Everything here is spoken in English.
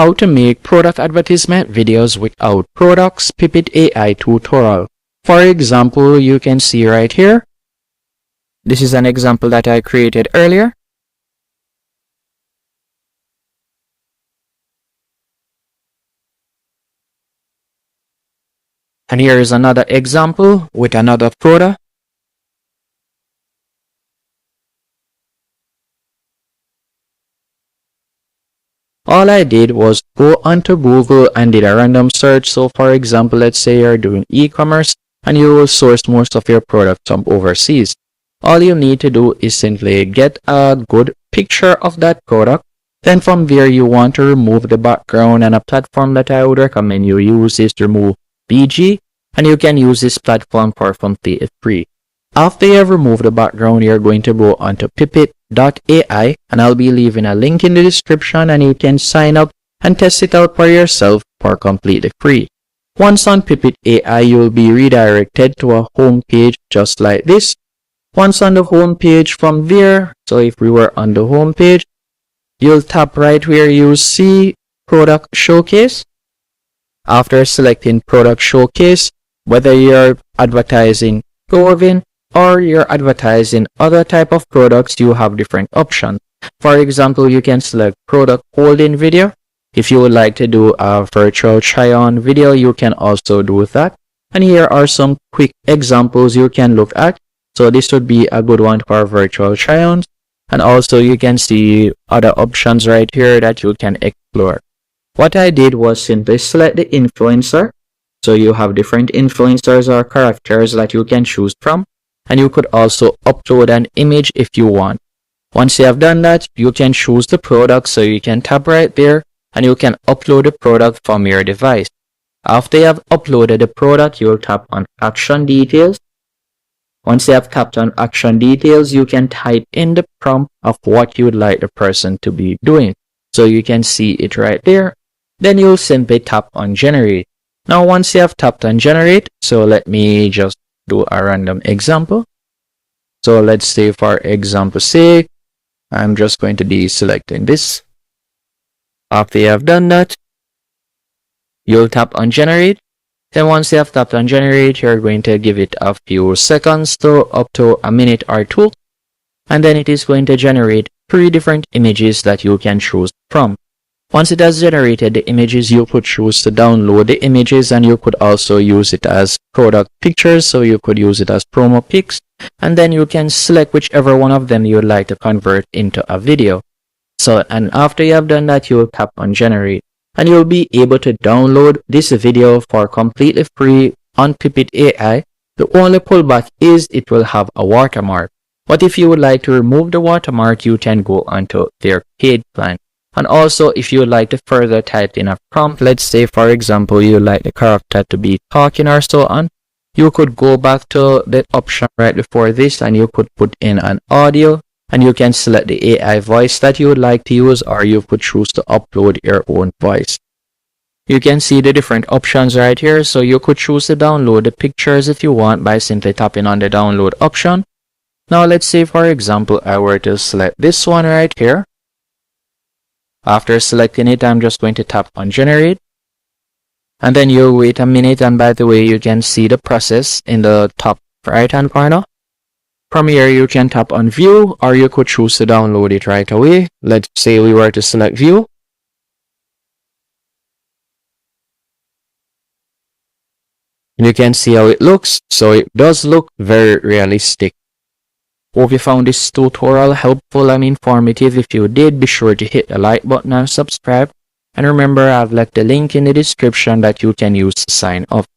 how to make product advertisement videos without products Pippit AI tutorial. For example, you can see right here. This is an example that I created earlier. And here is another example with another product. All I did was go onto Google and did a random search. So for example, let's say you're doing e-commerce and you will source most of your products from overseas. All you need to do is simply get a good picture of that product. Then from there, you want to remove the background, and a platform that I would recommend you use is to remove BG, and you can use this platform for completely free. After you have removed the background, you're going to go onto Pippit AI, and I'll be leaving a link in the description, and you can sign up and test it out for yourself for completely free. Once on Pippit AI, you will be redirected to a home page just like this. Once on the home page, from there, so if we were on the home page, you'll tap right where you see Product Showcase. After selecting Product Showcase, whether you're advertising clothing or you're advertising other type of products, you have different options. For example, you can select product holding video. If you would like to do a virtual try-on video, you can also do that. And here are some quick examples you can look at. So this would be a good one for virtual try-ons. And also you can see other options right here that you can explore. What I did was simply select the influencer. So you have different influencers or characters that you can choose from. And you could also upload an image if you want. Once you have done that, you can choose the product. So you can tap right there and you can upload the product from your device. After you have uploaded the product, you'll tap on Action Details. Once you have tapped on Action Details, you can type in the prompt of what you would like the person to be doing. So you can see it right there. Then you'll simply tap on Generate. Now once you have tapped on Generate, so let me just do a random example. So let's say for example sake, I'm just going to be selecting this. After you have done that, you'll tap on Generate. Then once you have tapped on Generate, you're going to give it a few seconds to up to a minute or two. And then it is going to generate 3 different images that you can choose from. Once it has generated the images, you could choose to download the images, and you could also use it as product pictures. So you could use it as promo pics, and then you can select whichever one of them you would like to convert into a video. So, and after you have done that, you will tap on Generate, and you'll be able to download this video for completely free on Pippit AI. The only pullback is it will have a watermark. But if you would like to remove the watermark, you can go onto their paid plan. And also, if you would like to further type in a prompt, let's say for example you would like the character to be talking or so on, you could go back to the option right before this and you could put in an audio, and you can select the AI voice that you would like to use, or you could choose to upload your own voice. You can see the different options right here. So you could choose to download the pictures if you want by simply tapping on the download option. Now let's say for example I were to select this one right here. After selecting it, I'm just going to tap on Generate. And then you'll wait a minute, and by the way, you can see the process in the top right hand corner. From here, you can tap on View, or you could choose to download it right away. Let's say we were to select View. You can see how it looks. So it does look very realistic. Hope you found this tutorial helpful and informative. If you did, be sure to hit the like button and subscribe. And remember, I've left the link in the description that you can use to sign up.